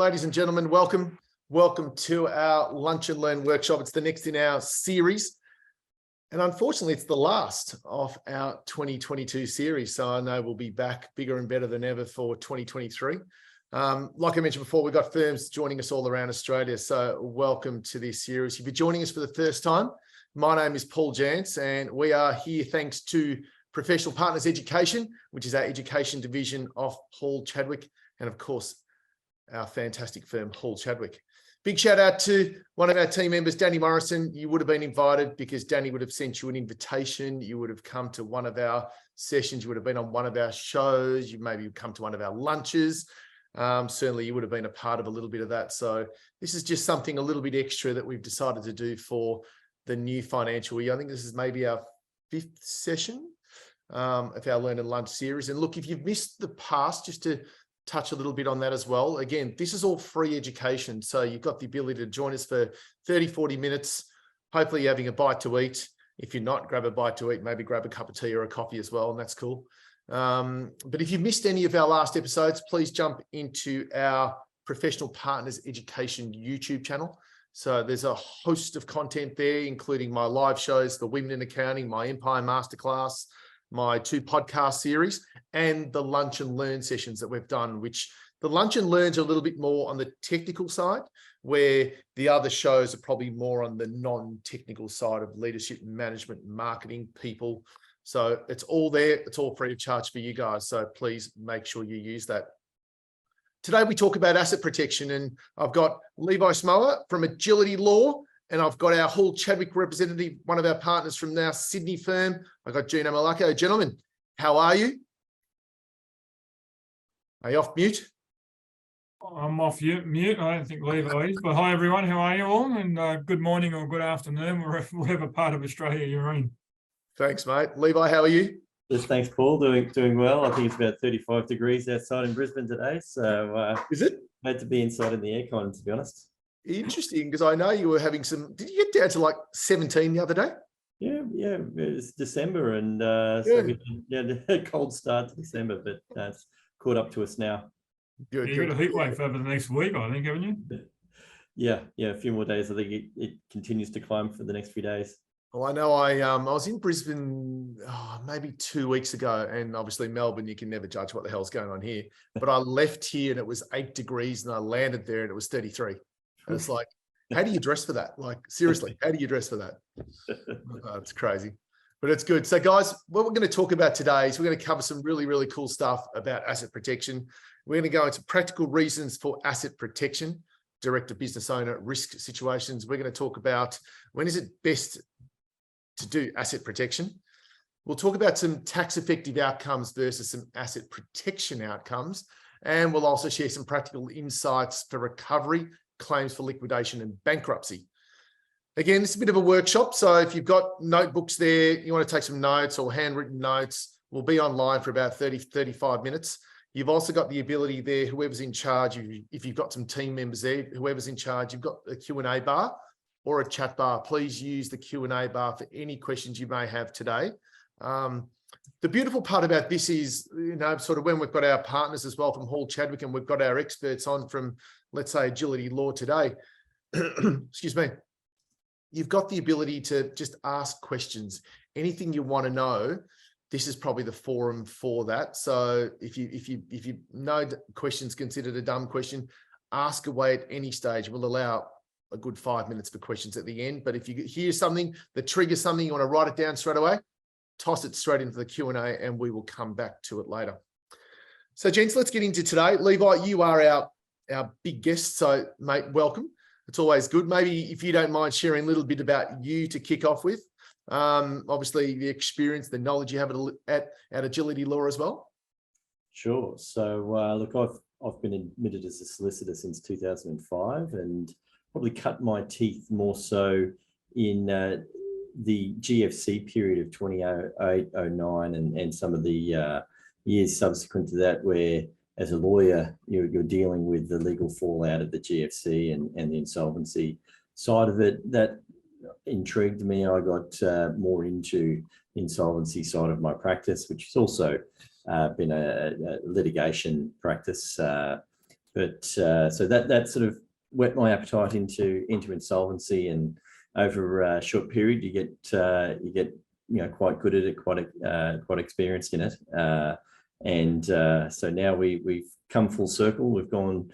ladies and gentlemen, welcome to our Lunch and Learn workshop. It's the next in our series. And unfortunately, it's the last of our 2022 series. So I know we'll be back bigger and better than ever for 2023. Like I mentioned before, we've got firms joining us all around Australia. So welcome to this series. If you're joining us for the first time, my name is Paul Jantz, and we are here thanks to Professional Partners Education, which is our education division of Hall Chadwick, and of course, our fantastic firm, Hall Chadwick. Big shout out to one of our team members, Danny Morrison. You would have been invited because Danny would have sent you an invitation. You would have come to one of our sessions. You would have been on one of our shows. You maybe come to one of our lunches. Certainly you would have been a part of a little bit of that. So this is just something a little bit extra that we've decided to do for the new financial year. I think this is maybe our 5th session of our Learn and Lunch series. And look, if you've missed the past, just to touch a little bit on that as well. Again, this is all free education. So you've got the ability to join us for 30, 40 minutes. Hopefully you're having a bite to eat. If you're not, grab a bite to eat, maybe grab a cup of tea or a coffee as well, and that's cool. But if you've missed any of our last episodes, please jump into our Professional Partners Education YouTube channel. So there's a host of content there, including my live shows, the Women in Accounting, my Empire Masterclass, my 2 podcast series, and the Lunch and Learn sessions that we've done, which the Lunch and Learns are a little bit more on the technical side, where the other shows are probably more on the non-technical side of leadership, management, marketing, people. So it's all there. It's all free of charge for you guys. So please make sure you use that. Today, we talk about asset protection, and I've got Levi Smouha from Agility Law, and I've got our Hall Chadwick representative, one of our partners from our Sydney firm. I've got Gino Malacco. Gentlemen, how are you? Are you off mute? I'm off mute. I don't think Levi is, but hi everyone. How are you all? And good morning or good afternoon, whatever part of Australia you're in. Thanks, mate. Levi, how are you? Yes, thanks, Paul. Doing well. I think it's about 35 degrees outside in Brisbane today. So is it? Glad to be inside in the aircon, to be honest. Interesting, because I know you were having some. Did you get down to like 17 the other day? Yeah. It's December, and so we had a cold start to December, but it's caught up to us now. Good. You got a heat wave over the next week, I think, haven't you? Yeah. A few more days. I think it continues to climb for the next few days. Well, I know I was in Brisbane maybe 2 weeks ago, and obviously Melbourne, you can never judge what the hell's going on here. But I left here and it was 8 degrees, and I landed there and it was 33. And it's like, how do you dress for that? Like, seriously, how do you dress for that? It's crazy, but it's good. So guys, what we're going to talk about today is we're going to cover some really, really cool stuff about asset protection. We're going to go into practical reasons for asset protection, direct to business owner risk situations. We're going to talk about when is it best to do asset protection. We'll talk about some tax effective outcomes versus some asset protection outcomes. And we'll also share some practical insights for recovery, claims for liquidation, and bankruptcy. Again, it's a bit of a workshop. So if you've got notebooks there, you want to take some notes or handwritten notes, we'll be online for about 30, 35 minutes. You've also got the ability there, whoever's in charge, if you've got some team members there, whoever's in charge, you've got a Q&A bar or a chat bar. Please use the Q&A bar for any questions you may have today. The beautiful part about this is, sort of when we've got our partners as well from Hall Chadwick, and we've got our experts on from, let's say, Agility Law today, excuse me, you've got the ability to just ask questions. Anything you want to know, this is probably the forum for that. So if you know questions considered a dumb question, ask away at any stage. We'll allow a good 5 minutes for questions at the end. But if you hear something that triggers something, you want to write it down straight away, toss it straight into the Q&A and we will come back to it later. So gents, let's get into today. Levi, you are our big guest. So mate, welcome. It's always good. Maybe if you don't mind sharing a little bit about you to kick off with, obviously the experience, the knowledge you have at Agility Law as well. Sure. So look, I've been admitted as a solicitor since 2005 and probably cut my teeth more so in the GFC period of 2008-09 and some of the years subsequent to that, where as a lawyer you're dealing with the legal fallout of the GFC and the insolvency side of it. That intrigued me. I got more into insolvency side of my practice, which has also been a litigation practice But so that sort of whet my appetite into insolvency, and over a short period you get quite good at it, quite experienced in it, and so now we've come full circle. We've gone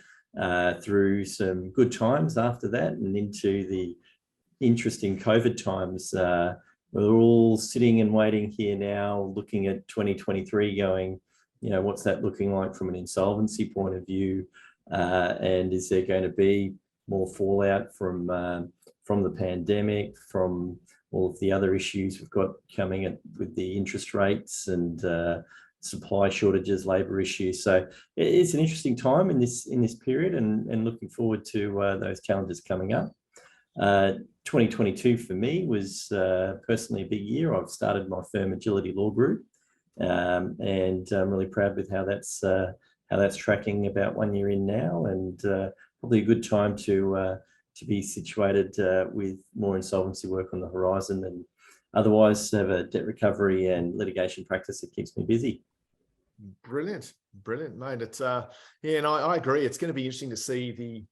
through some good times after that, and into the interesting COVID times. We're all sitting and waiting here now, looking at 2023, going, what's that looking like from an insolvency point of view, and is there going to be more fallout from the pandemic, from all of the other issues we've got coming with the interest rates and supply shortages, labour issues. So it's an interesting time in this period, and looking forward to those challenges coming up. 2022 for me was personally a big year. I've started my firm, Agility Law Group, and I'm really proud with how that's tracking about 1 year in now, and probably a good time to be situated with more insolvency work on the horizon, and otherwise have a debt recovery and litigation practice that keeps me busy. Brilliant, mate. It's and I agree. It's going to be interesting to see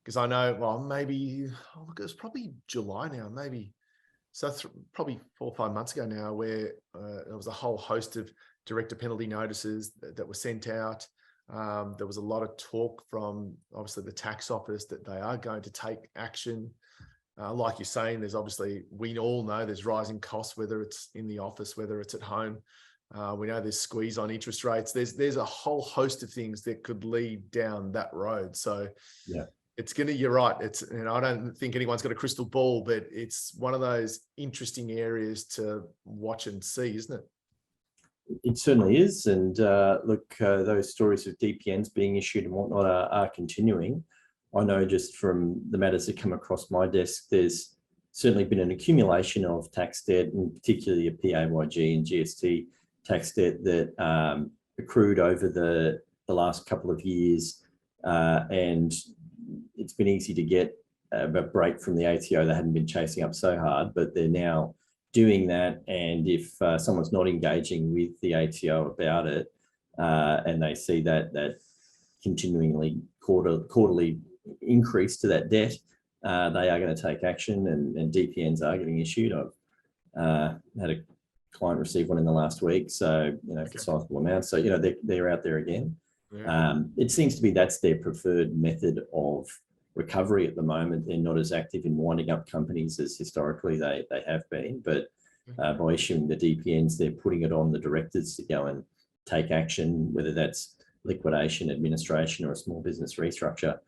because I know, well, maybe it was probably July now, maybe. So probably 4 or 5 months ago now, where there was a whole host of director penalty notices that were sent out. There was a lot of talk from obviously the tax office that they are going to take action. Like you're saying, there's obviously, we all know there's rising costs, whether it's in the office, whether it's at home. We know there's squeeze on interest rates. There's a whole host of things that could lead down that road. So yeah, you're right. I don't think anyone's got a crystal ball, but it's one of those interesting areas to watch and see, isn't it? It certainly is. And look, those stories of DPNs being issued and whatnot are continuing. I know just from the matters that come across my desk, there's certainly been an accumulation of tax debt, and particularly a PAYG and GST tax debt that accrued over the last couple of years. And it's been easy to get a break from the ATO. They hadn't been chasing up so hard, but they're now doing that. And if someone's not engaging with the ATO about it, and they see that continually quarterly increase to that debt, they are going to take action, and DPNs are getting issued. I've had a client receive one in the last week, so for sizable amounts. So they're out there again. Yeah. It seems to be that's their preferred method of recovery at the moment. They're not as active in winding up companies as historically they have been, but by issuing the DPNs, they're putting it on the directors to go and take action, whether that's liquidation, administration, or a small business restructure,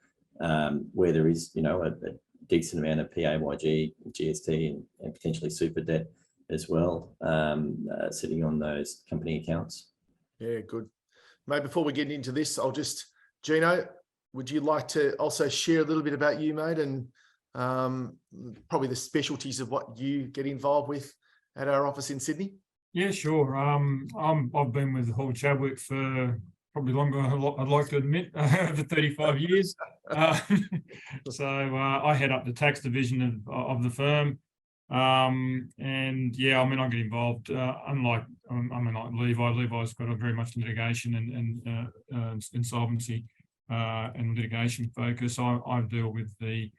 where there is a decent amount of PAYG, GST, and potentially super debt as well, sitting on those company accounts. Yeah, good. Mate, before we get into this, Gino, would you like to also share a little bit about you, mate, and probably the specialties of what you get involved with at our office in Sydney? Yeah, sure. I've been with Hall Chadwick for probably longer, I'd like to admit, over 35 years. So I head up the tax division of the firm. And yeah, I get involved, unlike Levi's got a very much litigation and insolvency and litigation focus. I deal with the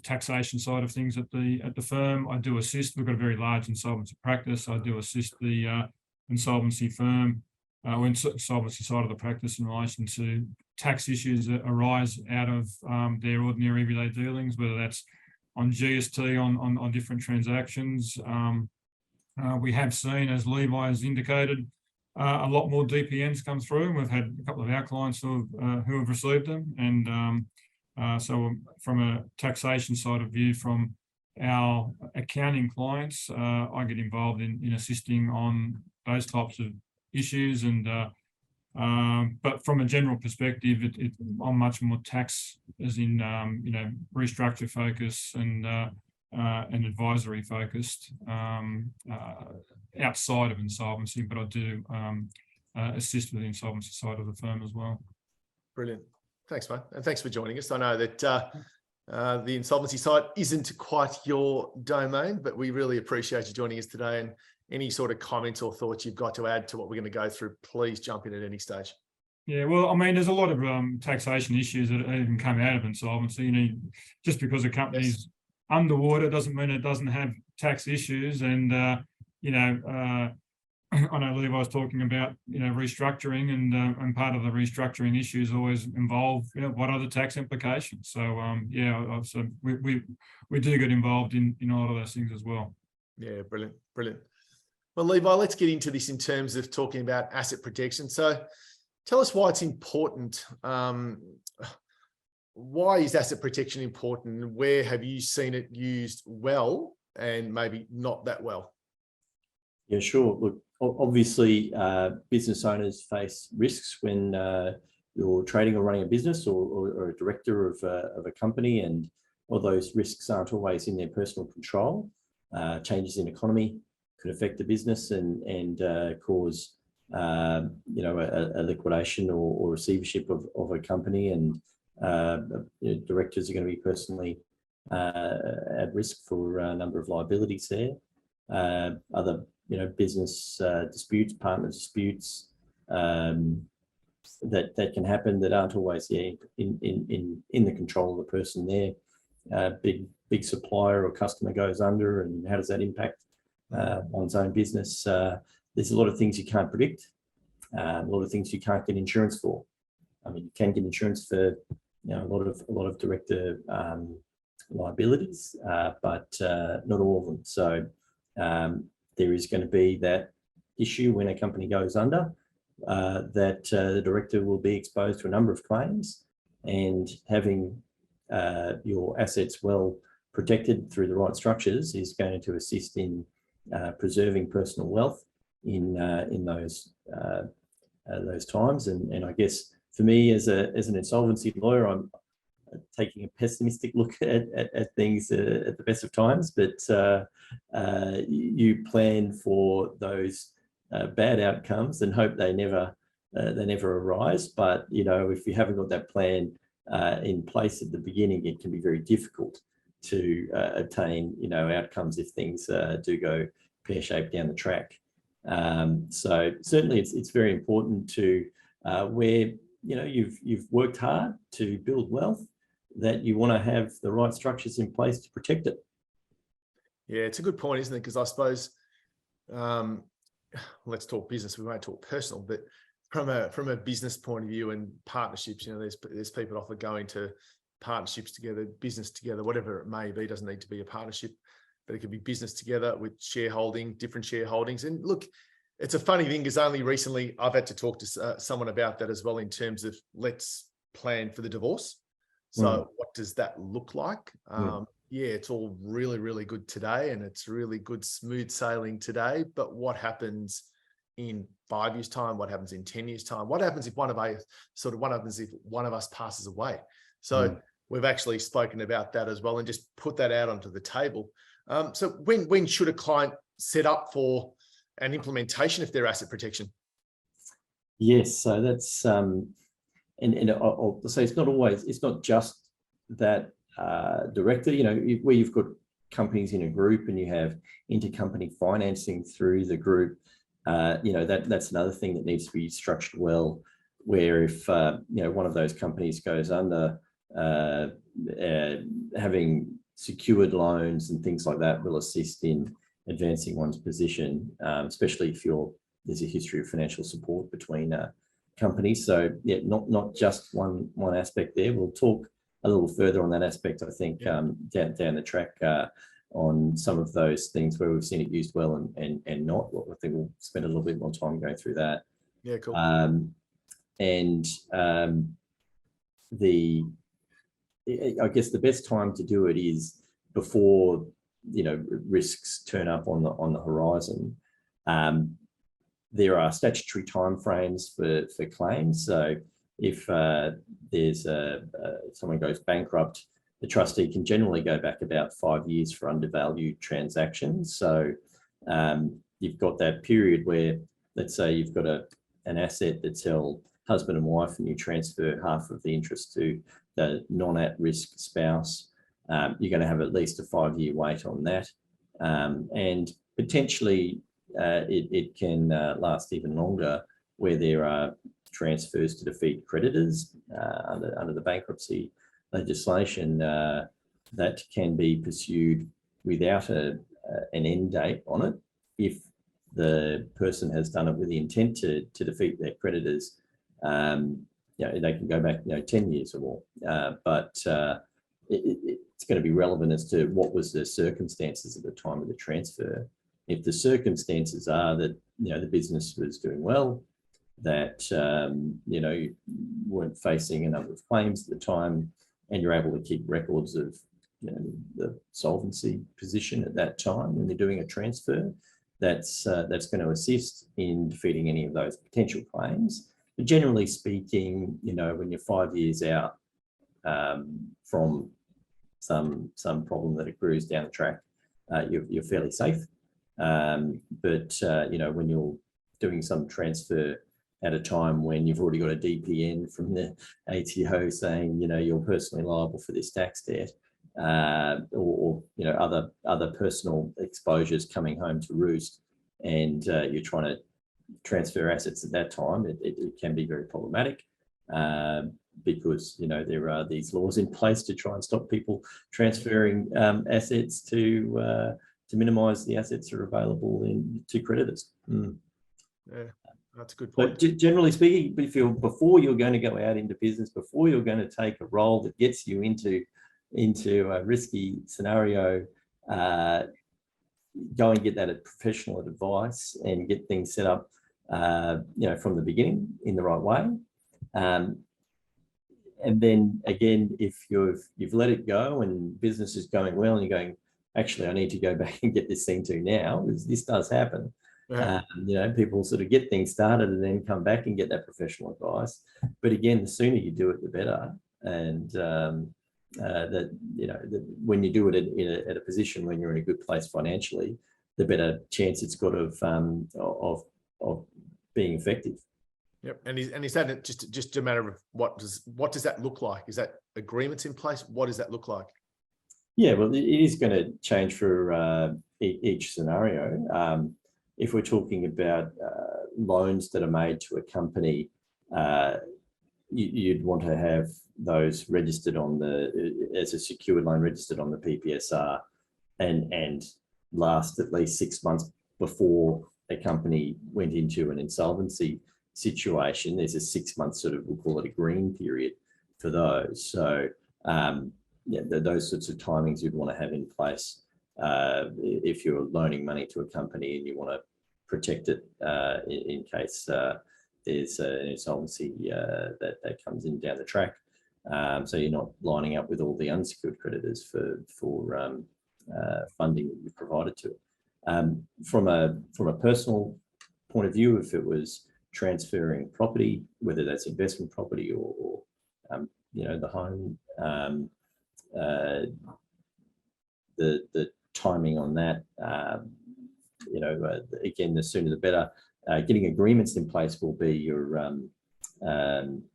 taxation side of things at the firm. I do assist. We've got a very large insolvency practice. I do assist the insolvency firm, insolvency side of the practice in relation to tax issues that arise out of their ordinary everyday dealings, whether that's on GST, on different transactions. We have seen, as Levi has indicated, a lot more DPNs come through, and we've had a couple of our clients who have received them. And so from a taxation side of view, from our accounting clients, I get involved in assisting on those types of issues. And but from a general perspective, I'm much more tax, as in restructure focus and advisory focused, outside of insolvency. But I do assist with the insolvency side of the firm as well. Brilliant. Thanks, mate, and thanks for joining us. I know that the insolvency side isn't quite your domain, but we really appreciate you joining us today. And any sort of comments or thoughts you've got to add to what we're going to go through, please jump in at any stage. Yeah, well, I mean, there's a lot of taxation issues that even come out of insolvency. Just because a company's underwater doesn't mean it doesn't have tax issues. And I know Levi was talking about restructuring, and part of the restructuring issues always involve what are the tax implications. So so we do get involved in a lot of those things as well. Yeah, brilliant. Well, Levi, let's get into this in terms of talking about asset protection. So tell us why it's important. Why is asset protection important? Where have you seen it used well and maybe not that well? Yeah, sure. Look, obviously, business owners face risks when you're trading or running a business, or a director of a company, and all those risks aren't always in their personal control. Changes in economy could affect the business and cause a liquidation or receivership of a company, and directors are going to be personally at risk for a number of liabilities there. Other business disputes, partner disputes that can happen that aren't always in the control of the person there. Big supplier or customer goes under, and how does that impact one's own business? There's a lot of things you can't predict, a lot of things you can't get insurance for. I mean, you can get insurance for a lot of director liabilities, but not all of them. So there is going to be that issue when a company goes under, that the director will be exposed to a number of claims, and having your assets well protected through the right structures is going to assist in preserving personal wealth in those times. And I guess for me, as an insolvency lawyer, I'm taking a pessimistic look at things at the best of times, but you plan for those bad outcomes and hope they never arise. But if you haven't got that plan in place at the beginning, it can be very difficult to attain outcomes if things do go pear-shaped down the track. So certainly it's very important to where you've worked hard to build wealth, that you want to have the right structures in place to protect it. Yeah, it's a good point, isn't it? Because I suppose let's talk business. We won't talk personal, but from a business point of view and partnerships, there's people often go into partnerships together, business together, whatever it may be. It doesn't need to be a partnership, but it could be business together with shareholding, different shareholdings. And look, it's a funny thing because only recently I've had to talk to someone about that as well, in terms of let's plan for the divorce. So what does that look like? Yeah, it's all really, really good today, and it's really good, smooth sailing today. But what happens in 5 years' time? What happens in 10 years' time? What happens if one of us passes away? So we've actually spoken about that as well, and just put that out onto the table. So when should a client set up for an implementation of their asset protection? Yes, so that's and I'll say it's not just that director. Where you've got companies in a group and you have intercompany financing through the group, that's another thing that needs to be structured well. Where if one of those companies goes under, having secured loans and things like that will assist in advancing one's position, especially if there's a history of financial support between companies. So yeah, not just one aspect there. We'll talk a little further on that aspect, I think, down the track on some of those things where we've seen it used well and not. I think we'll spend a little bit more time going through that. Yeah, cool. I guess the best time to do it is before risks turn up on the horizon. There are statutory timeframes for claims. So if there's someone goes bankrupt, the trustee can generally go back about 5 years for undervalued transactions. So you've got that period where, let's say you've got an asset that's held husband and wife, and you transfer half of the interest to the non-at-risk spouse. You're going to have at least a 5-year wait on that, and potentially it can last even longer, where there are transfers to defeat creditors under the bankruptcy legislation, that can be pursued without an end date on it if the person has done it with the intent to defeat their creditors. They can go back 10 years or more, but it's going to be relevant as to what was the circumstances at the time of the transfer. If the circumstances are that the business was doing well, that you weren't facing a number of claims at the time, and you're able to keep records of the solvency position at that time when you're doing a transfer, that's going to assist in defeating any of those potential claims. But generally speaking, when you're 5 years out from some problem that accrues down the track, you're fairly safe. But when you're doing some transfer at a time when you've already got a DPN from the ATO saying you're personally liable for this tax debt, or other personal exposures coming home to roost, and you're trying to transfer assets at that time, it can be very problematic, because there are these laws in place to try and stop people transferring assets to minimise the assets that are available to creditors. Yeah, that's a good point. But generally speaking, before you're going to go out into business, before you're going to take a role that gets you into a risky scenario, go and get that professional advice and get things set up, from the beginning in the right way. And then again, if you've let it go and business is going well, and you're going, actually, I need to go back and get this thing to now, because this does happen. Yeah. People sort of get things started and then come back and get that professional advice. But again, the sooner you do it, the better. And that when you do it at a position when you're in a good place financially, the better chance it's got of being effective. Yep. And is that just a matter of what does that look like? Is that agreements in place? What does that look like? Yeah, well, it is going to change for each scenario. If we're talking about loans that are made to a company, you'd want to have those registered as a secured loan, registered on the PPSR, and last at least 6 months before a company went into an insolvency situation. There's a 6 month sort of, we'll call it a green period for those. So those sorts of timings you'd want to have in place if you're loaning money to a company and you want to protect it in case there's an insolvency that comes in down the track. So you're not lining up with all the unsecured creditors for funding that you've provided to it. From a personal point of view, if it was transferring property, whether that's investment property or the home, the timing on that, again, the sooner the better. Getting agreements in place will be your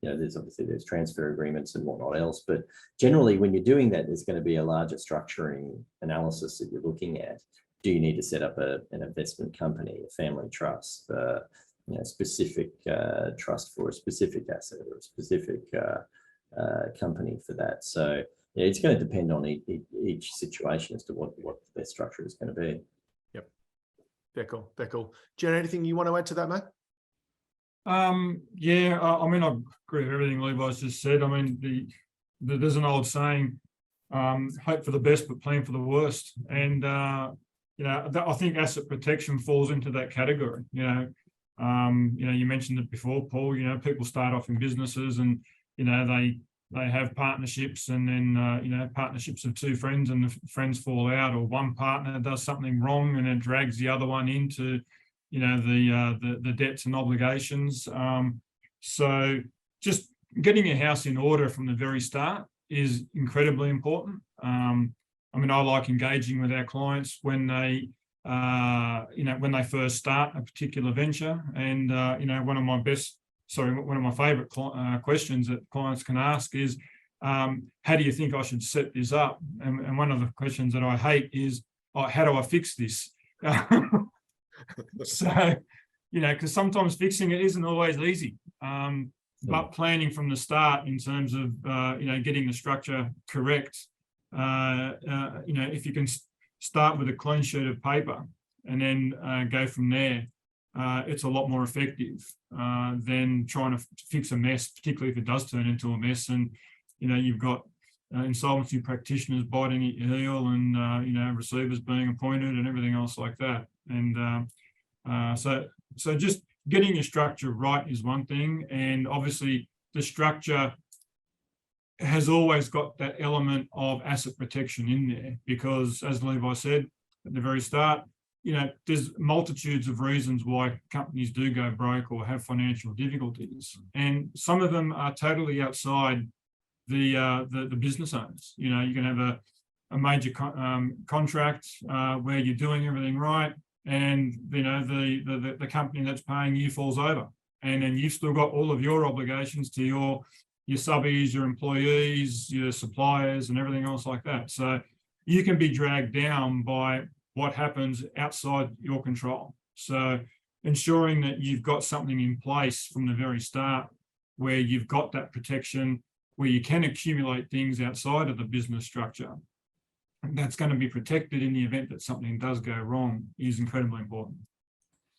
there's transfer agreements and whatnot else, but generally when you're doing that, there's going to be a larger structuring analysis that you're looking at. Do you need to set up an investment company, a family trust, specific trust for a specific asset or a specific company for that? So it's going to depend on each situation as to what the best structure is going to be. Yep. Very cool. Jen, anything you want to add to that, mate? I agree with everything Levi's just said. I mean, there's an old saying, hope for the best, but plan for the worst. And, I think asset protection falls into that category. You mentioned it before, Paul, people start off in businesses and, they have partnerships, and then, partnerships of two friends, and the friends fall out, or one partner does something wrong and it drags the other one into the debts and obligations. So just getting your house in order from the very start is incredibly important. I like engaging with our clients when they, when they first start a particular venture. And, one of my favorite questions that clients can ask is, how do you think I should set this up? And one of the questions that I hate is, how do I fix this? So, because sometimes fixing it isn't always easy. But planning from the start in terms of, getting the structure correct, if you can start with a clean sheet of paper and then go from there, it's a lot more effective than trying to fix a mess, particularly if it does turn into a mess. And, you've got insolvency practitioners biting at your heel and, receivers being appointed and everything else like that. And so just getting your structure right is one thing. And obviously the structure has always got that element of asset protection in there, because as Levi said at the very start, there's multitudes of reasons why companies do go broke or have financial difficulties. And some of them are totally outside the business owners. You can have a major contract where you're doing everything right, and the company that's paying you falls over, and then you've still got all of your obligations to your subbies, your employees, your suppliers, and everything else like that. So you can be dragged down by what happens outside your control. So ensuring that you've got something in place from the very start where you've got that protection, where you can accumulate things outside of the business structure, and that's going to be protected in the event that something does go wrong, is incredibly important.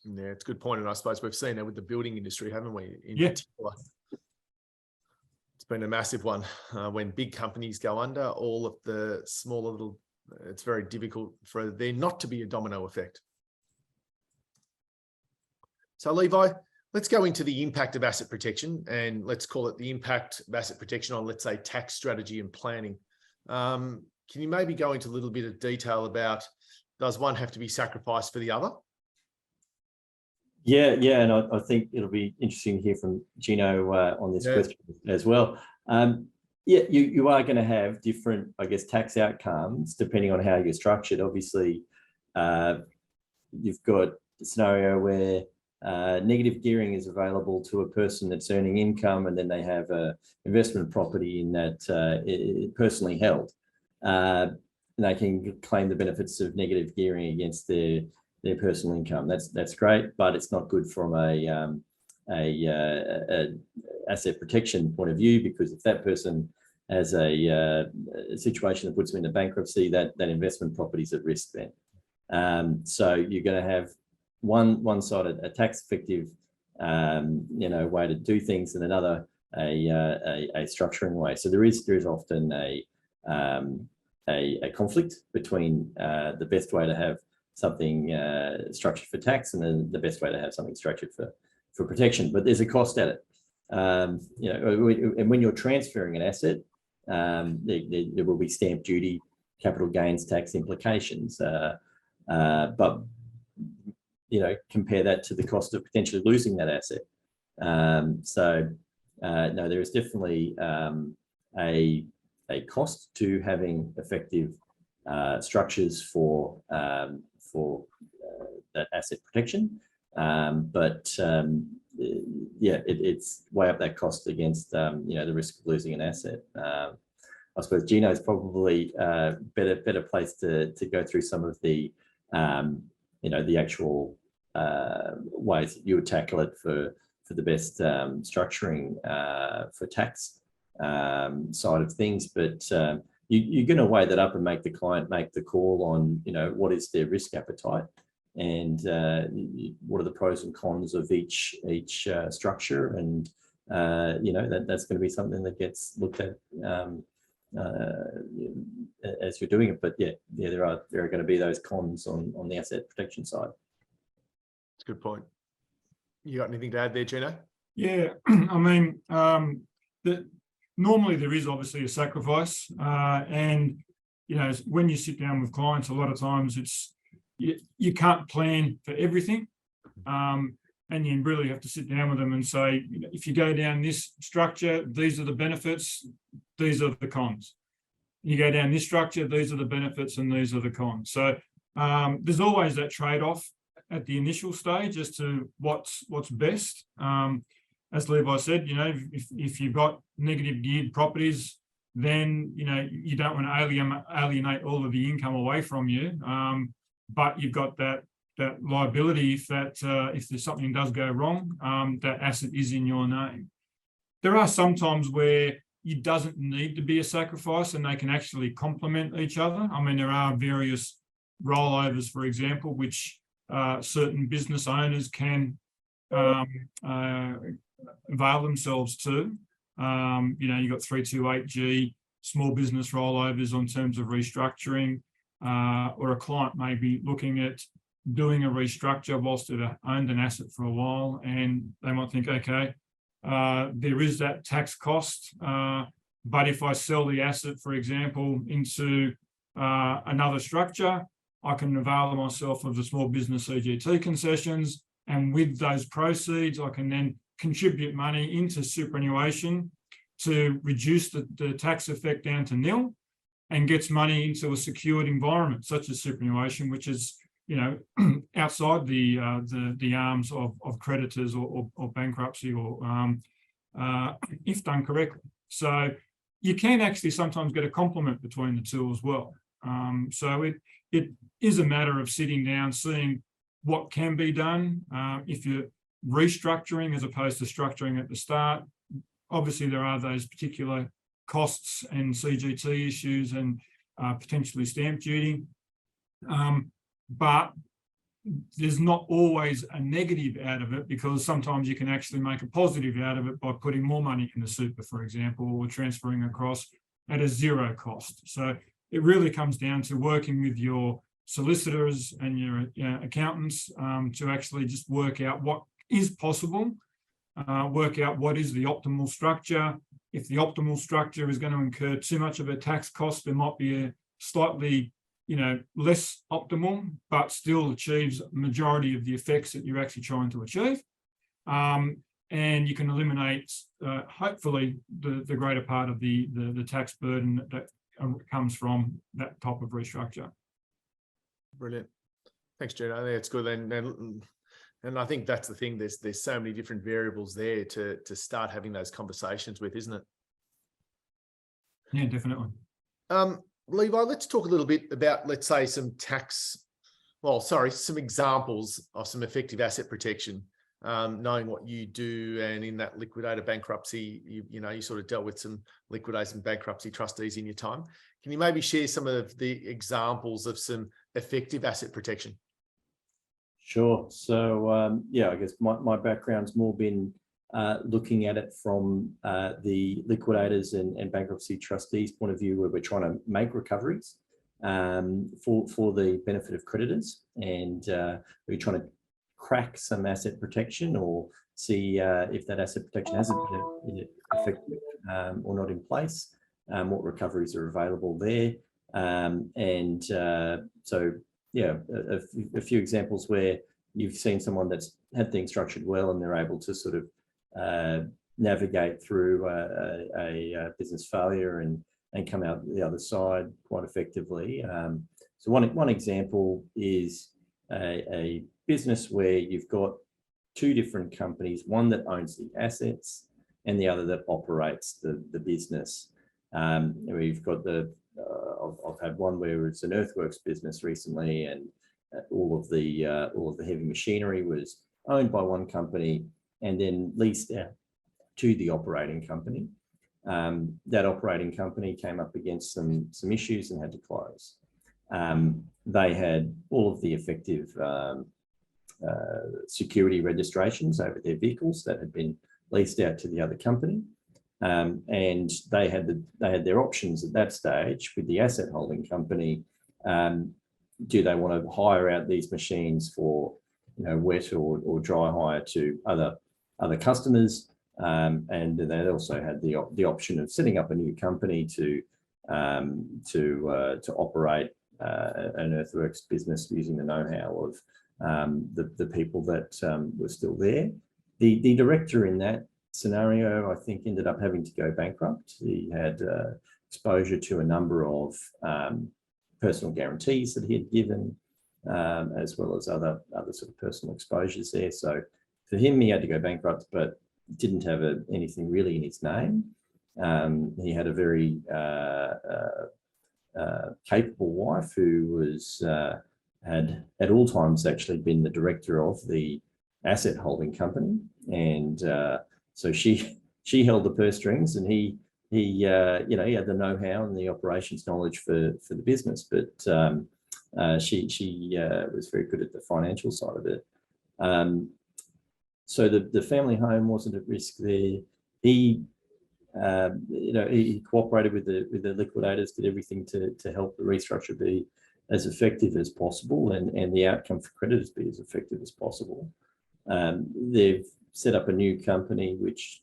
Yeah, it's a good point. And I suppose we've seen that with the building industry, haven't we? In Yeah. particular. It's been a massive one. When big companies go under, all of the smaller little, it's very difficult for there not to be a domino effect. So Levi, let's go into the impact of asset protection, and let's call it the impact of asset protection on, let's say, tax strategy and planning. Can you maybe go into a little bit of detail about, does one have to be sacrificed for the other? Yeah, and I think it'll be interesting to hear from Gino on this question as well. You are going to have different, I guess, tax outcomes depending on how you're structured. Obviously, you've got a scenario where negative gearing is available to a person that's earning income, and then they have a investment property in that personally held. And they can claim the benefits of negative gearing against their personal income. That's great, but it's not good from a asset protection point of view, because if that person has a situation that puts them into bankruptcy, that investment property is at risk then. So you're going to have one side a tax effective way to do things, and another a structuring way. So there is often a conflict between the best way to have something structured for tax and then the best way to have something structured for protection. But there's a cost at it. And when you're transferring an asset, there will be stamp duty, capital gains tax implications. But compare that to the cost of potentially losing that asset. So no, there is definitely a cost to having effective structures for that asset protection. It's weigh up that cost against the risk of losing an asset. I suppose Gino is probably better place to go through some of the the actual ways that you would tackle it for the best structuring for tax side of things. But you're going to weigh that up and make the client make the call on what is their risk appetite, and what are the pros and cons of each structure, and that's going to be something that gets looked at as you're doing it. But there are going to be those cons on the asset protection side. That's a good point. You got anything to add there, Gino? Yeah, I mean, normally there is obviously a sacrifice, and when you sit down with clients, a lot of times it's you can't plan for everything, and you really have to sit down with them and say, if you go down this structure, these are the benefits, these are the cons. You go down this structure, these are the benefits and these are the cons. So there's always that trade-off at the initial stage as to what's best. As Levi said, if you've got negative geared properties, then you don't want to alienate all of the income away from you, but you've got that that liability if there's something does go wrong, that asset is in your name. There are some times where it doesn't need to be a sacrifice and they can actually complement each other. I mean, there are various rollovers, for example, which certain business owners can avail themselves to. You've got 328G, small business rollovers on terms of restructuring, or a client may be looking at doing a restructure whilst they've owned an asset for a while, and they might think, okay, there is that tax cost, but if I sell the asset, for example, into another structure, I can avail myself of the small business CGT concessions, and with those proceeds, I can then contribute money into superannuation to reduce the tax effect down to nil, and gets money into a secured environment such as superannuation, which is outside the arms of creditors or bankruptcy, or if done correctly. So you can actually sometimes get a complement between the two as well. So it is a matter of sitting down, seeing what can be done. If you're restructuring as opposed to structuring at the start, obviously there are those particular costs and CGT issues and potentially stamp duty. But there's not always a negative out of it, because sometimes you can actually make a positive out of it by putting more money in the super, for example, or transferring across at a zero cost. So it really comes down to working with your solicitors and your accountants to actually just work out what is possible, work out what is the optimal structure. If the optimal structure is going to incur too much of a tax cost, there might be a slightly less optimal, but still achieves majority of the effects that you're actually trying to achieve. And you can eliminate, hopefully, the greater part of the tax burden that comes from that type of restructure. Brilliant. Thanks, Gino. I think it's good. And I think that's the thing. There's so many different variables there to start having those conversations with, isn't it? Yeah, definitely. Levi, let's talk a little bit about, let's say, some examples of some effective asset protection, knowing what you do. And in that liquidator bankruptcy, you sort of dealt with some liquidators and bankruptcy trustees in your time. Can you maybe share some of the examples of some effective asset protection? Sure. So, I guess my background's more been looking at it from the liquidators and bankruptcy trustees' point of view, where we're trying to make recoveries for the benefit of creditors, and we're trying to crack some asset protection or see if that asset protection hasn't been effective or not in place, what recoveries are available there. A few examples where you've seen someone that's had things structured well and they're able to sort of navigate through a business failure and come out the other side quite effectively. So one example is a business where you've got two different companies, one that owns the assets and the other that operates the business. We've got I've had one where it's an earthworks business recently, and all of the heavy machinery was owned by one company and then leased out to the operating company. That operating company came up against some issues and had to close. They had all of the effective security registrations over their vehicles that had been leased out to the other company. And they had their options at that stage with the asset holding company. Do they want to hire out these machines for wet or dry hire to other customers? And they also had the option of setting up a new company to operate an earthworks business using the know-how of the people that were still there. The director in that scenario, I think, ended up having to go bankrupt. He had exposure to a number of personal guarantees that he had given, as well as other sort of personal exposures there. So for him, he had to go bankrupt, but didn't have anything really in his name. He had a very capable wife who had at all times actually been the director of the asset holding company, and so she held the purse strings, and he you know, he had the know-how and the operations knowledge for the business, but she was very good at the financial side of it. So the family home wasn't at risk there. He you know, he cooperated with the liquidators, did everything to help the restructure be as effective as possible, and the outcome for creditors be as effective as possible. They've set up a new company which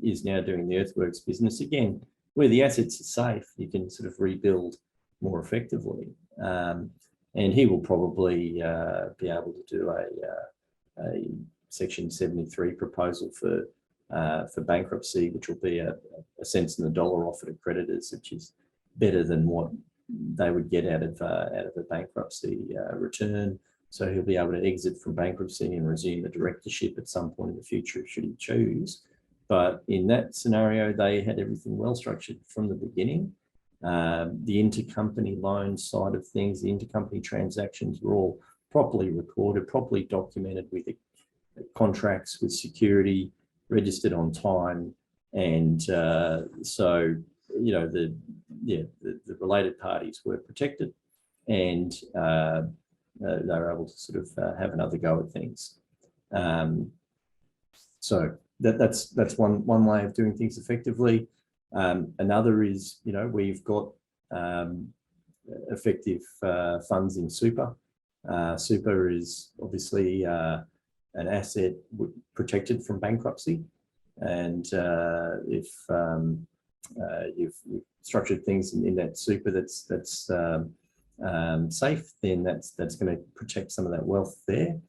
is now doing the earthworks business again, where the assets are safe. You can sort of rebuild more effectively, and he will probably be able to do a Section 73 proposal for bankruptcy, which will be a cents in the dollar offer to creditors, which is better than what they would get out of a bankruptcy return. So he'll be able to exit from bankruptcy and resume the directorship at some point in the future, should he choose. But in that scenario, they had everything well structured from the beginning. The intercompany loan side of things, the intercompany transactions were all properly recorded, properly documented with contracts, with security, registered on time, and so, you know, the related parties were protected, and they were able to sort of have another go at things. So that's one way of doing things effectively. Another is, you know, we've got effective funds in super. Super is obviously an asset protected from bankruptcy, and if you've structured things in that super that's safe, then that's going to protect some of that wealth there.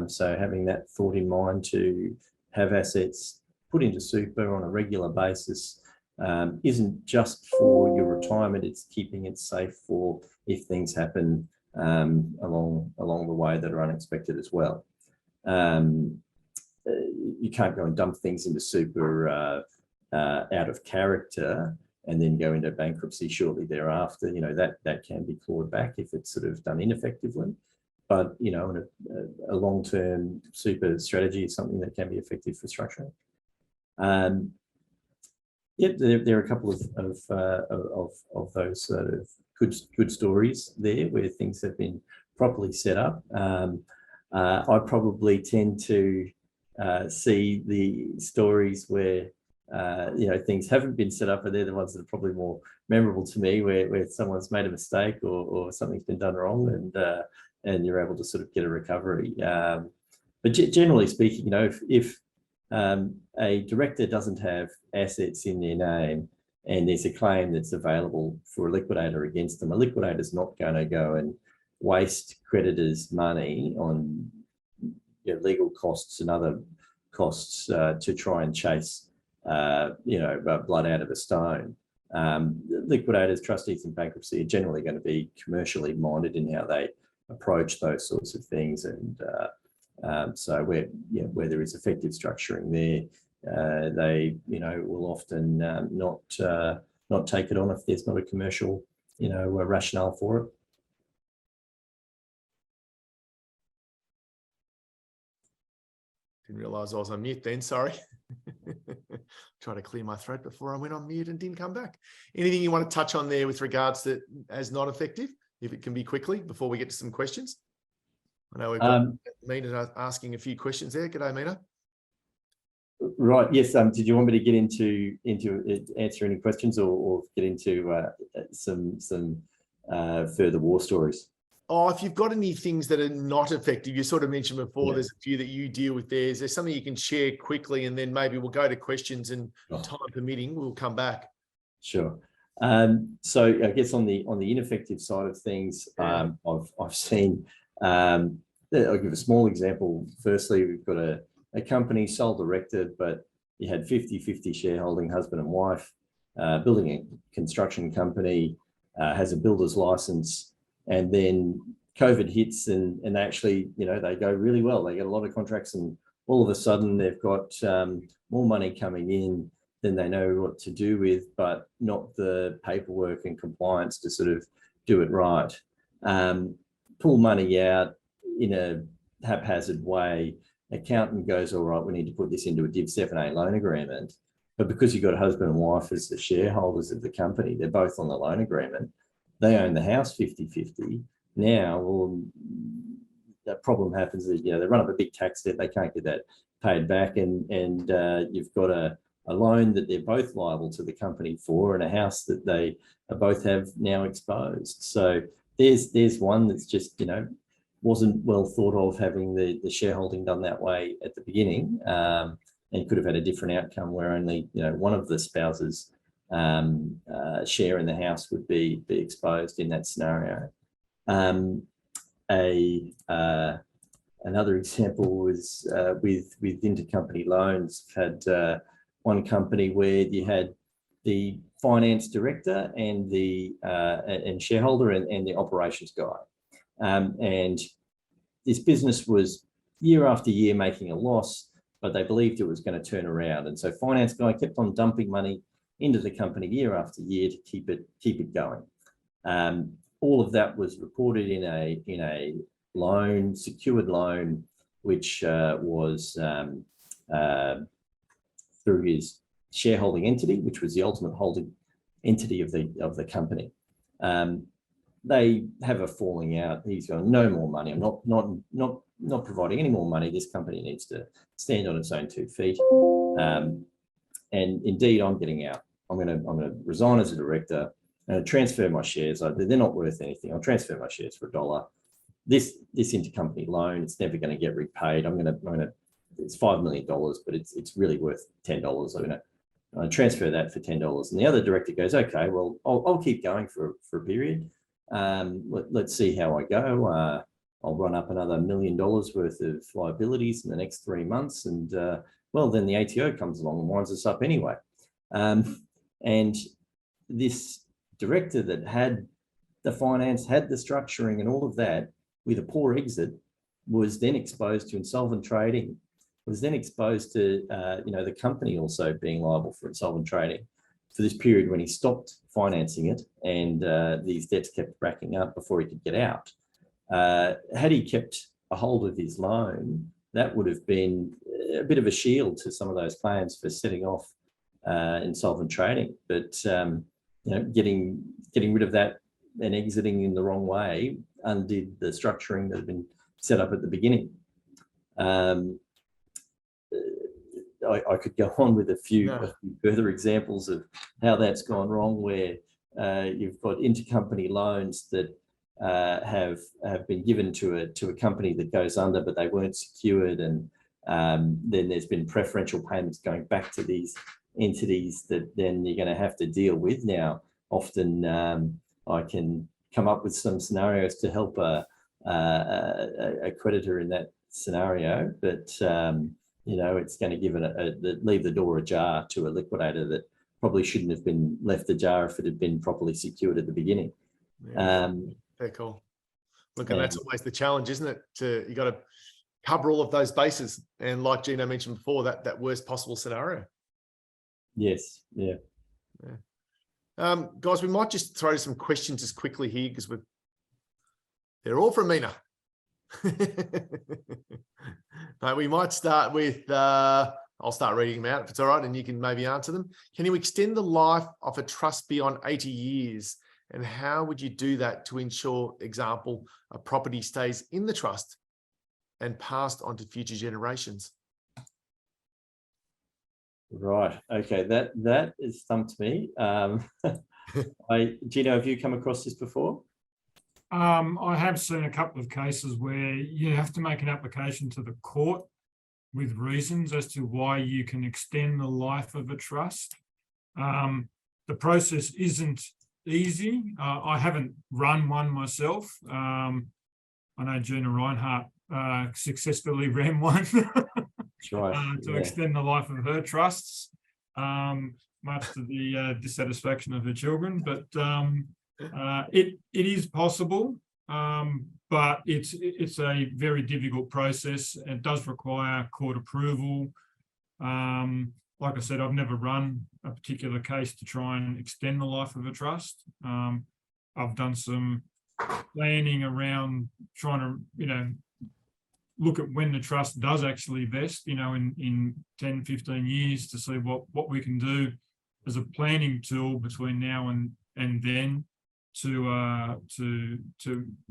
So having that thought in mind to have assets put into super on a regular basis isn't just for your retirement, it's keeping it safe for if things happen along the way that are unexpected as well. You can't go and dump things into super out of character and then go into bankruptcy shortly thereafter. You know, that can be clawed back if it's sort of done ineffectively. But, you know, a long-term super strategy is something that can be effective for structuring. Yep, there are a couple of those sort of good stories there where things have been properly set up. I probably tend to see the stories where you know, things haven't been set up, but they're the ones that are probably more memorable to me, where someone's made a mistake or something's been done wrong, and you're able to sort of get a recovery. But generally speaking, you know, if a director doesn't have assets in their name and there's a claim that's available for a liquidator against them, a liquidator's not going to go and waste creditors' money on, you know, legal costs and other costs to try and chase you know, blood out of a stone. Liquidators, trustees in bankruptcy are generally going to be commercially minded in how they approach those sorts of things, and so where there is effective structuring there, they, you know, will often not take it on if there's not a commercial, you know, rationale for it. Didn't realize I was on mute then, sorry. Try to clear my throat before I went on mute and didn't come back. Anything you want to touch on there with regards to as not effective, if it can be quickly before we get to some questions? I know we've got Mina asking a few questions there. G'day, Mina. Right, yes. Did you want me to get into answer any questions or get into some further war stories? Oh, if you've got any things that are not effective, you sort of mentioned before, there's a few that you deal with there. Is there something you can share quickly, and then maybe we'll go to questions, and time permitting, we'll come back. Sure. So I guess on the ineffective side of things, I've seen, I'll give a small example. Firstly, we've got a company sole directed, but you had 50-50 shareholding, husband and wife, building a construction company, has a builder's license. And then COVID hits, and actually, you know, they go really well. They get a lot of contracts, and all of a sudden they've got more money coming in than they know what to do with, but not the paperwork and compliance to sort of do it right. pull money out in a haphazard way. Accountant goes, all right, we need to put this into a Div 7A loan agreement. But because you've got a husband and wife as the shareholders of the company, they're both on the loan agreement. They own the house 50-50. Now, well, that problem happens that, they run up a big tax debt, they can't get that paid back, and you've got a loan that they're both liable to the company for, and a house that they both have now exposed. So there's one that's just, wasn't well thought of, having the shareholding done that way at the beginning, and could have had a different outcome where only, one of the spouses share in the house would be exposed in that scenario. Another example was with intercompany loans. Had one company where you had the finance director and the and shareholder and the operations guy, and this business was year after year making a loss, but they believed it was going to turn around, and so finance guy kept on dumping money into the company year after year to keep it going. All of that was reported in a loan, secured loan, which was through his shareholding entity, which was the ultimate holding entity of the company. They have a falling out. He's going, no more money. I'm not providing any more money. This company needs to stand on its own 2 feet. And indeed, I'm getting out. I'm going to resign as a director and transfer my shares. They're not worth anything. I'll transfer my shares for $1. This intercompany loan, it's never going to get repaid. It's $5 million, but it's really worth $10. I'm going to transfer that for $10. And the other director goes, okay, well, I'll keep going for a period. Let's see how I go. I'll run up another $1 million worth of liabilities in the next 3 months. And well, then the ATO comes along and winds us up anyway. And this director that had the finance, had the structuring and all of that, with a poor exit, was then exposed to insolvent trading, was then exposed to the company also being liable for insolvent trading for this period when he stopped financing it, and these debts kept racking up before he could get out. Had he kept a hold of his loan, that would have been a bit of a shield to some of those claims for setting off insolvent trading. But getting rid of that and exiting in the wrong way undid the structuring that had been set up at the beginning. I could go on with a few further examples of how that's gone wrong, where you've got intercompany loans that have been given to a company that goes under, but they weren't secured, and then there's been preferential payments going back to these entities that then you're going to have to deal with. Now, often I can come up with some scenarios to help a creditor in that scenario, but it's going to give leave the door ajar to a liquidator that probably shouldn't have been left ajar if it had been properly secured at the beginning. Very cool. Look, and that's always the challenge, isn't it? You got to cover all of those bases, and like Gino mentioned before, that worst possible scenario. Yes. Yeah. Guys, we might just throw some questions just quickly here, because they're all from Mina. But we might start with, I'll start reading them out if it's all right, and you can maybe answer them. Can you extend the life of a trust beyond 80 years? And how would you do that to ensure, example, a property stays in the trust and passed on to future generations? Right. Okay. That is stumped me. Gino, have you come across this before? I have seen a couple of cases where you have to make an application to the court with reasons as to why you can extend the life of a trust. The process isn't easy. I haven't run one myself. I know Gina Reinhardt successfully ran one. Right. To extend the life of her trusts, much to the dissatisfaction of her children. But it is possible, but it's a very difficult process. It does require court approval. Like I said, I've never run a particular case to try and extend the life of a trust. I've done some planning around trying to, look at when the trust does actually vest, in 10, 15 years to see what we can do as a planning tool between now and then to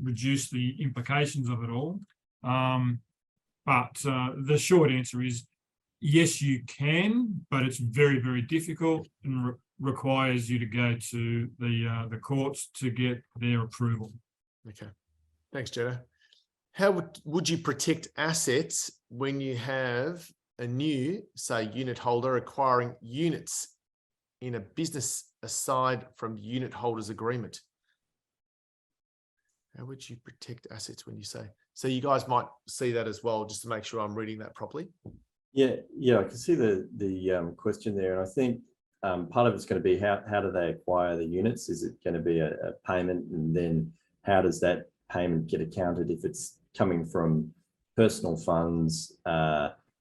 reduce the implications of it all. But the short answer is yes, you can, but it's very, very difficult and requires you to go to the courts to get their approval. Okay, thanks, Gino. How would you protect assets when you have a new, say, unit holder acquiring units in a business aside from unit holders agreement? How would you protect assets when you say? So you guys might see that as well, just to make sure I'm reading that properly. Yeah, I can see the question there, and I think part of it's going to be how do they acquire the units? Is it going to be a payment, and then how does that payment get accounted if it's coming from personal funds?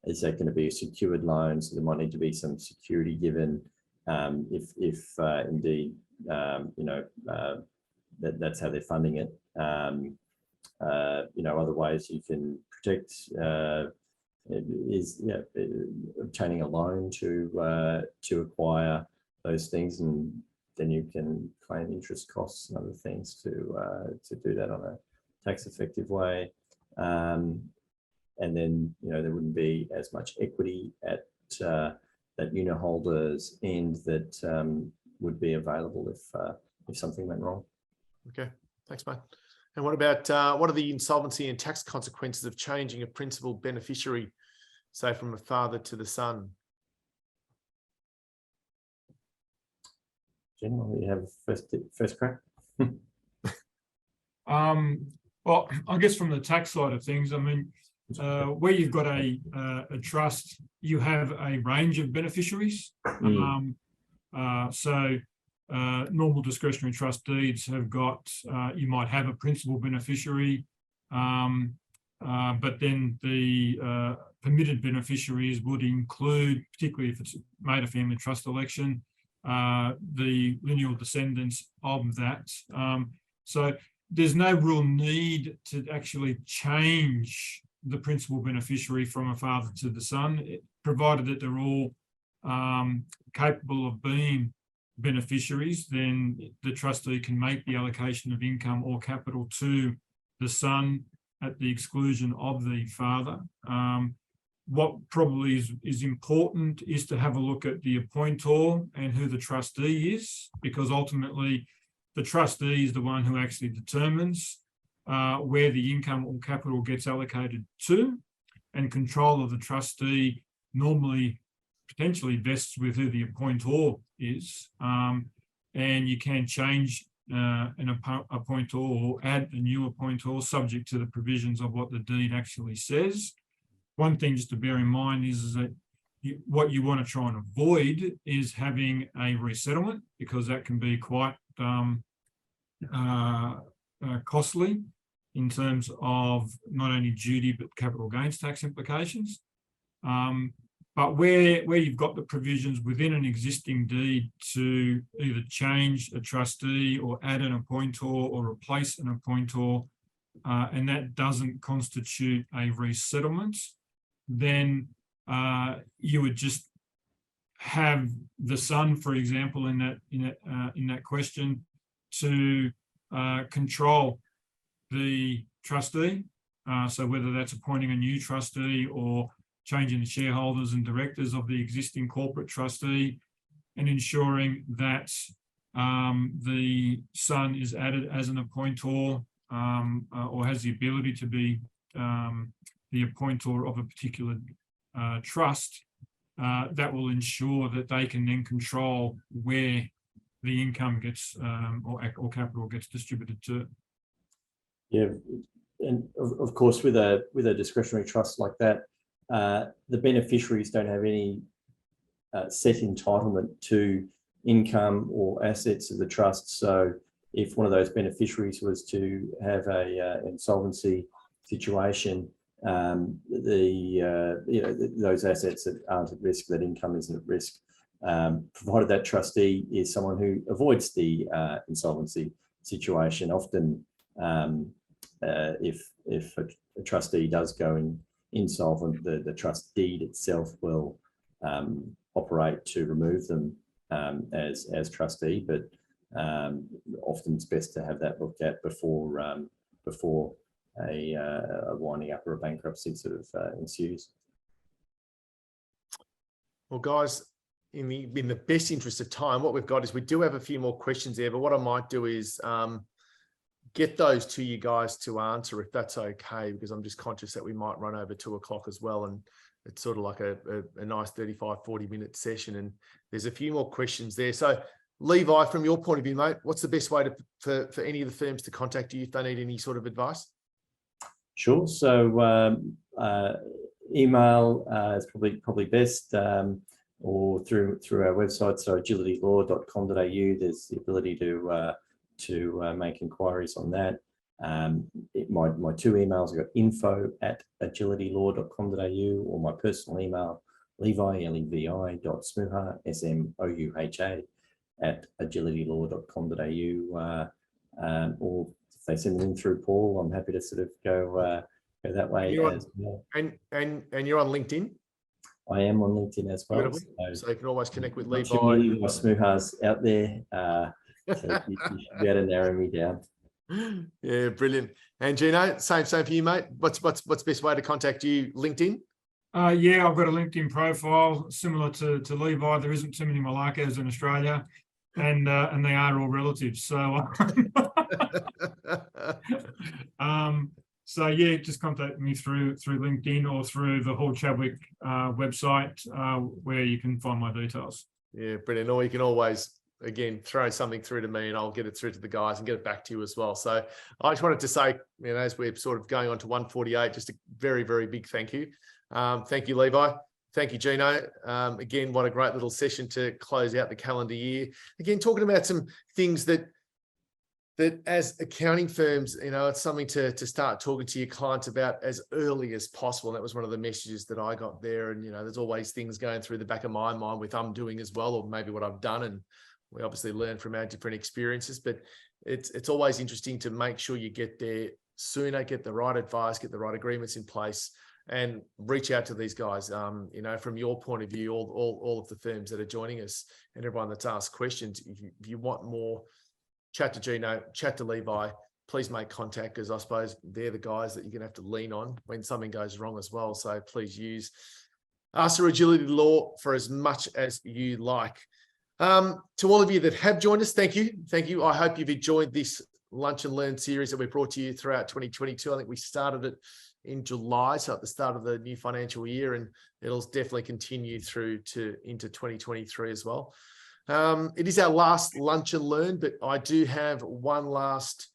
Is that going to be a secured loan? So there might need to be some security given if indeed that's how they're funding it. Other ways you can protect is obtaining a loan to acquire those things, and then you can claim interest costs and other things to do that on a tax effective way. And then there wouldn't be as much equity at that unit holders end that would be available if something went wrong. Okay, thanks, mate. And what about what are the insolvency and tax consequences of changing a principal beneficiary, say from a father to the son? Gino, you have first crack. Well, I guess from the tax side of things, I mean, where you've got a trust, you have a range of beneficiaries. Normal discretionary trust deeds have got, you might have a principal beneficiary, but then the permitted beneficiaries would include, particularly if it's made a family trust election, the lineal descendants of that. So there's no real need to actually change the principal beneficiary from a father to the son, provided that they're all capable of being beneficiaries. Then the trustee can make the allocation of income or capital to the son at the exclusion of the father. What probably is important is to have a look at the appointor and who the trustee is, because ultimately the trustee is the one who actually determines where the income or capital gets allocated to, and control of the trustee normally potentially vests with who the appointor is. And you can change an appointor or add a new appointor subject to the provisions of what the deed actually says. One thing just to bear in mind is that what you want to try and avoid is having a resettlement, because that can be quite costly in terms of not only duty but capital gains tax implications. But where you've got the provisions within an existing deed to either change a trustee or add an appointor or replace an appointor, and that doesn't constitute a resettlement, then you would just have the son, for example, in that question, to control the trustee. So whether that's appointing a new trustee or changing the shareholders and directors of the existing corporate trustee, and ensuring that the son is added as an appointor or has the ability to be the appointor of a particular trust. That will ensure that they can then control where the income gets or capital gets distributed to. Yeah, and of course, with a discretionary trust like that, the beneficiaries don't have any set entitlement to income or assets of the trust. So if one of those beneficiaries was to have a insolvency situation, those assets that aren't at risk, that income isn't at risk, provided that trustee is someone who avoids the insolvency situation. Often if a trustee does go insolvent, the trust deed itself will operate to remove them as trustee, but often it's best to have that looked at before a winding up or a bankruptcy sort of ensues. Well, guys, in the best interest of time, what we've got is we do have a few more questions there, but what I might do is get those to you guys to answer, if that's okay, because I'm just conscious that we might run over 2 o'clock as well. And it's sort of like a nice 35-40-minute session. And there's a few more questions there. So Levi, from your point of view, mate, what's the best way for any of the firms to contact you if they need any sort of advice? Sure. So email is probably best, or through our website, so agilitylaw.com.au. There's the ability to make inquiries on that. My 2 emails, I've got info@agilitylaw.com.au, or my personal email, Levi, Levi.Smouha, SMOUHA, @agilitylaw.com.au. Or if they send them in through Paul, I'm happy to sort of go that way as well. And you're on LinkedIn? I am on LinkedIn as well. So you can always connect with Levi. Levi. Smouha's out there, so you should be able to narrow me down. Yeah, brilliant. And Gino, same for you, mate. What's the best way to contact you? LinkedIn? Yeah, I've got a LinkedIn profile similar to Levi. There isn't too many Malaccos in Australia, and they are all relatives. So, so yeah, just contact me through LinkedIn or through the Hall Chadwick website, where you can find my details. Yeah, brilliant. Or you can always, again, throw something through to me and I'll get it through to the guys and get it back to you as well. So I just wanted to say, as we're sort of going on to 148, just a very, very big thank you. Thank you, Levi. Thank you, Gino. Again, what a great little session to close out the calendar year. Again, talking about some things that as accounting firms, it's something to start talking to your clients about as early as possible. And that was one of the messages that I got there. And, there's always things going through the back of my mind with I'm doing as well, or maybe what I've done. And we obviously learn from our different experiences, but it's always interesting to make sure you get there sooner, get the right advice, get the right agreements in place, and reach out to these guys. From your point of view, all of the firms that are joining us and everyone that's asked questions, if you want more, chat to Gino, chat to Levi, please make contact, because I suppose they're the guys that you're going to have to lean on when something goes wrong as well. So please use us or Agility Law for as much as you like. To all of you that have joined us, thank you. Thank you. I hope you've enjoyed this Lunch and Learn series that we brought to you throughout 2022. I think we started it in July, so at the start of the new financial year, and it'll definitely continue through into 2023 as well. It is our last Lunch and Learn, but I do have one last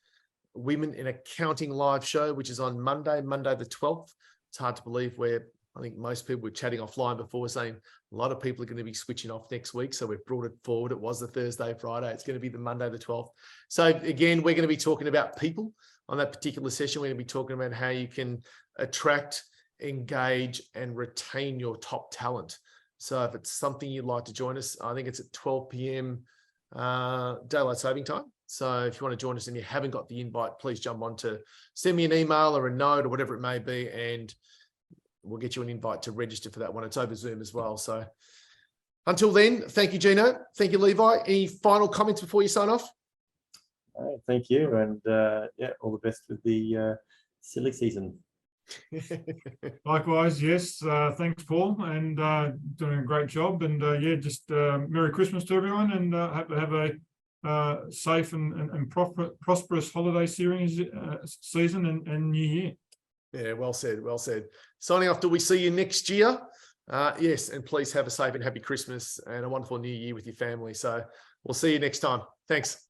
Women in Accounting live show, which is on Monday the 12th. It's hard to believe I think most people were chatting offline before saying a lot of people are going to be switching off next week. So we've brought it forward. It was the Thursday, Friday. It's going to be the Monday, the 12th. So again, we're going to be talking about people on that particular session. We're going to be talking about how you can attract, engage, and retain your top talent. So if it's something you'd like to join us, I think it's at 12 p.m. Daylight Saving Time. So if you want to join us and you haven't got the invite, please jump on to send me an email or a note or whatever it may be, and we'll get you an invite to register for that one. It's over Zoom as well. So until then, thank you, Gino. Thank you, Levi. Any final comments before you sign off? All right, thank you. And all the best with the silly season. Likewise, yes. Thanks, Paul, and doing a great job. And just Merry Christmas to everyone, and hope to have a safe and prosperous holiday season and New Year. Yeah, well said, well said. Signing off till we see you next year. Yes, and please have a safe and happy Christmas and a wonderful New Year with your family. So we'll see you next time. Thanks.